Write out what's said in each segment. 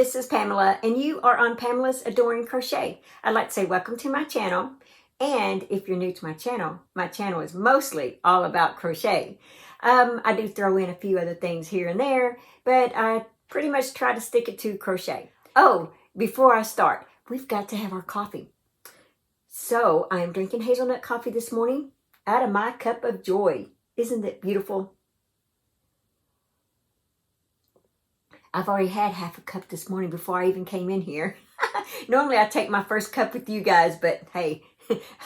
this is Pamela, and you are on Pamela's Adoring Crochet. I'd like to say welcome to my channel, and if you're new to my channel is mostly all about crochet. I do throw in a few other things here and there, but I pretty much try to stick it to crochet. Oh, before I start, we've got to have our coffee. So I am drinking hazelnut coffee this morning out of my cup of joy. Isn't it beautiful? I've already had half a cup this morning before I even came in here. Normally I take my first cup with you guys, but hey,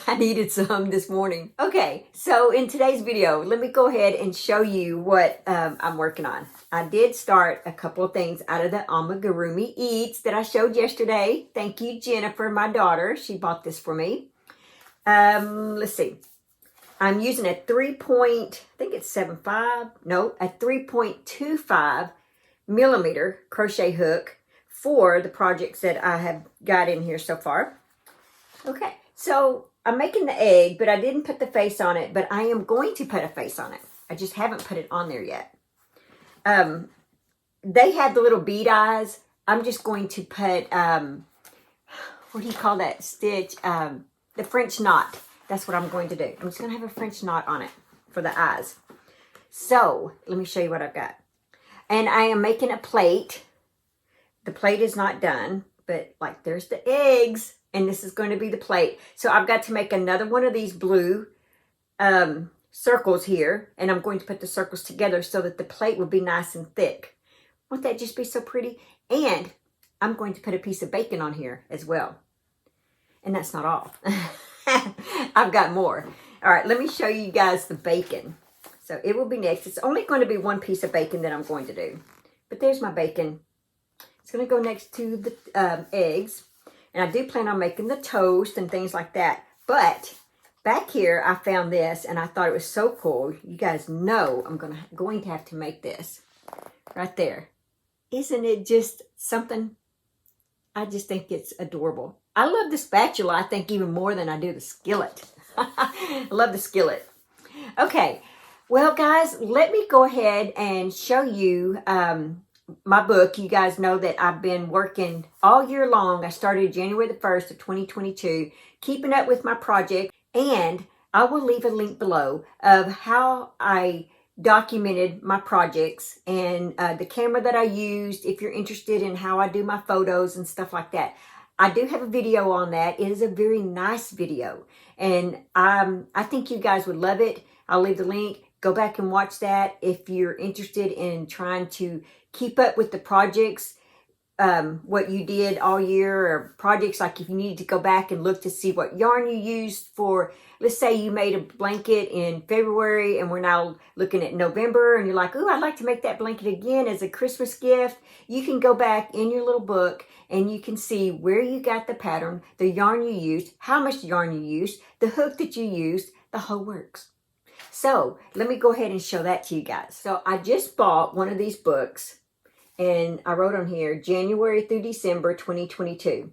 I needed some this morning. Okay, so in today's video, let me go ahead and show you what I'm working on. I did start a couple of things out of the Amigurumi Eats that I showed yesterday. Thank you, Jennifer, my daughter. She bought this for me. Let's see. I'm using a 3.25 millimeter crochet hook for the projects that I have got in here so far. Okay, so I'm making the egg, but I didn't put the face on it, but I am going to put a face on it. I just haven't put it on there yet. They have the little bead eyes. I'm just going to put, what do you call that stitch? The French knot. That's what I'm going to do. I'm just going to have a French knot on it for the eyes. So, let me show you what I've got. And I am making a plate. The plate is not done, but like there's the eggs, and this is going to be the plate. So I've got to make another one of these blue circles here, and I'm going to put the circles together so that the plate will be nice and thick. Won't that just be so pretty? And I'm going to put a piece of bacon on here as well. And that's not all. I've got more. All right, let me show you guys the bacon. So it will be next. It's only going to be one piece of bacon that I'm going to do. But there's my bacon. It's going to go next to the eggs. And I do plan on making the toast and things like that. But back here, I found this, and I thought it was so cool. You guys know I'm going to have to make this. Right there. Isn't it just something? I just think it's adorable. I love the spatula, I think, even more than I do the skillet. I love the skillet. Okay. Well, guys, let me go ahead and show you my book. You guys know that I've been working all year long. I started January the 1st of 2022, keeping up with my project. And I will leave a link below of how I documented my projects and the camera that I used if you're interested in how I do my photos and stuff like that. I do have a video on that. It is a very nice video. And I think you guys would love it. I'll leave the link. Go back and watch that if you're interested in trying to keep up with the projects, what you did all year, or projects like if you needed to go back and look to see what yarn you used for, let's say you made a blanket in February and we're now looking at November and you're like, oh, I'd like to make that blanket again as a Christmas gift. You can go back in your little book and you can see where you got the pattern, the yarn you used, how much yarn you used, the hook that you used, the whole works. So let me go ahead and show that to you guys. So I just bought one of these books, and I wrote on here January through December 2022.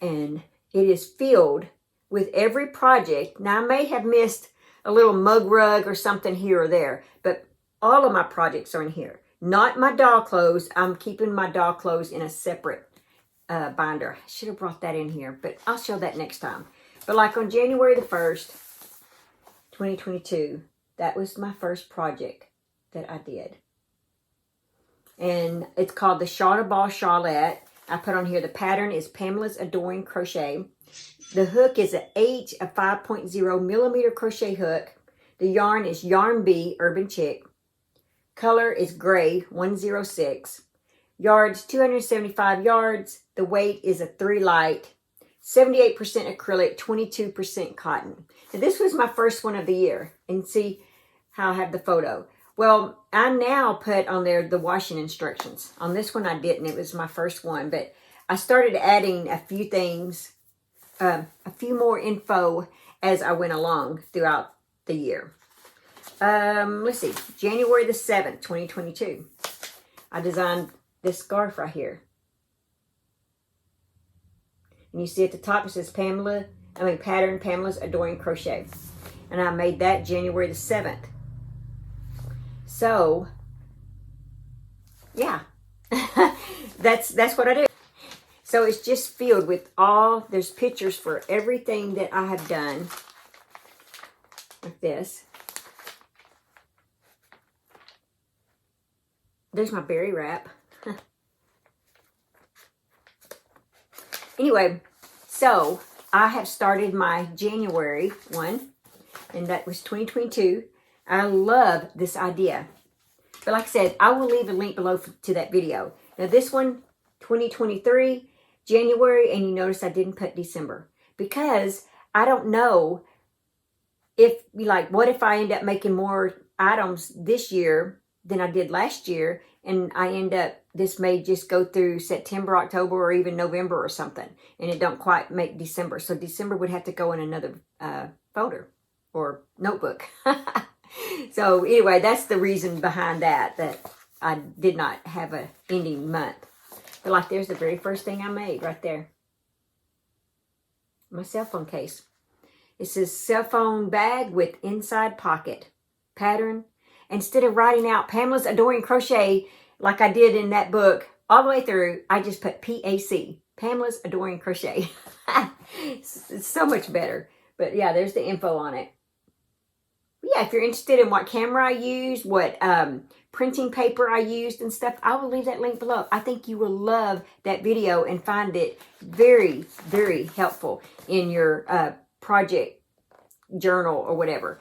And it is filled with every project. Now I may have missed a little mug rug or something here or there, but all of my projects are in here. Not my doll clothes. I'm keeping my doll clothes in a separate binder. I should have brought that in here, but I'll show that next time. But like on January the 1st, 2022, that was my first project that I did. And it's called the Shawna Ball Shawlette. I put on here the pattern is Pamela's Adoring Crochet. The hook is a 5.0 millimeter crochet hook. The yarn is Yarn Bee Urban Chick. Color is gray 106. Yards 275 yards. The weight is a 3 light. 78% acrylic, 22% cotton. And this was my first one of the year. And see how I have the photo. Well, I now put on there the washing instructions. On this one I didn't. It was my first one. But I started adding a few things, a few more info as I went along throughout the year. Let's see. January the 7th, 2022. I designed this scarf right here. And you see at the top it says pattern Pamela's Adoring Crochet. And I made that January the 7th. So, yeah. that's what I do. So it's just filled with there's pictures for everything that I have done. Like this. There's my berry wrap. Anyway, so I have started my January one, and that was 2022. I love this idea. But like I said, I will leave a link below to that video. Now this one, 2023, January, and you notice I didn't put December. Because I don't know what if I end up making more items this year than I did last year, and I end up, this may just go through September, October, or even November or something, and it don't quite make December. So December would have to go in another folder or notebook. So anyway, that's the reason behind that I did not have a ending month. But like, there's the very first thing I made right there. My cell phone case. It says cell phone bag with inside pocket pattern. Instead of writing out Pamela's Adoring Crochet like I did in that book all the way through, I just put PAC, Pamela's Adoring Crochet. It's so much better. But yeah, there's the info on it. Yeah, if you're interested in what camera I used, what printing paper I used and stuff, I will leave that link below. I think you will love that video and find it very, very helpful in your project journal or whatever.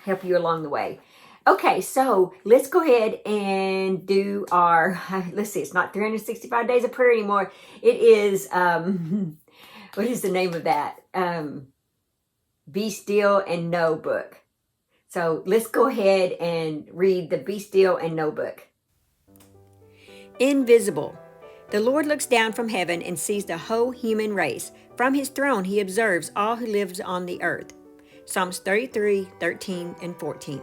Help you along the way. Okay, so let's go ahead and do our, let's see, it's not 365 Days of Prayer anymore. It is, what is the name of that? Be Still and Know book. So let's go ahead and read the Be Still and Know book. Invisible. The Lord looks down from heaven and sees the whole human race. From his throne he observes all who lives on the earth. Psalms 33, 13, and 14.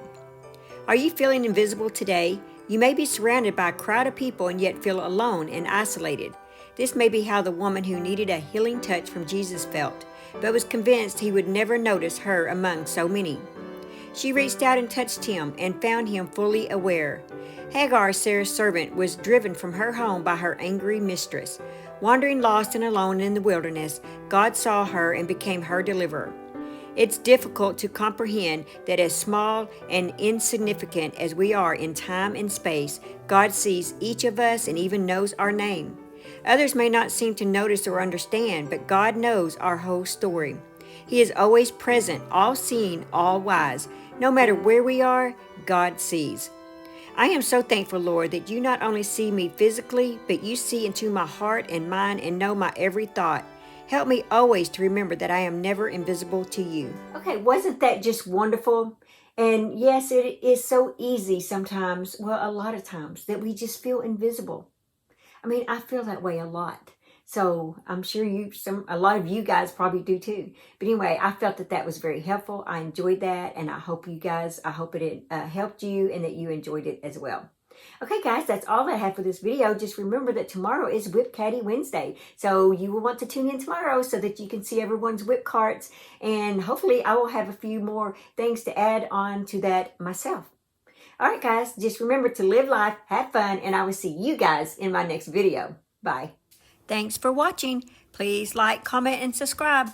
Are you feeling invisible today? You may be surrounded by a crowd of people and yet feel alone and isolated. This may be how the woman who needed a healing touch from Jesus felt, but was convinced he would never notice her among so many. She reached out and touched him and found him fully aware. Hagar, Sarah's servant, was driven from her home by her angry mistress. Wandering lost and alone in the wilderness, God saw her and became her deliverer. It's difficult to comprehend that as small and insignificant as we are in time and space, God sees each of us and even knows our name. Others may not seem to notice or understand, but God knows our whole story. He is always present, all-seeing, all-wise. No matter where we are, God sees. I am so thankful, Lord, that you not only see me physically, but you see into my heart and mind and know my every thought. Help me always to remember that I am never invisible to you. Okay, wasn't that just wonderful? And yes, it is so easy sometimes, well, a lot of times, that we just feel invisible. I mean, I feel that way a lot. So I'm sure a lot of you guys probably do too. But anyway, I felt that was very helpful. I enjoyed that, and I hope it helped you and that you enjoyed it as well. Okay, guys, that's all I have for this video. Just remember that tomorrow is Whip Caddy Wednesday. So you will want to tune in tomorrow so that you can see everyone's whip carts. And hopefully I will have a few more things to add on to that myself. All right, guys, just remember to live life, have fun, and I will see you guys in my next video. Bye. Thanks for watching. Please like, comment, and subscribe.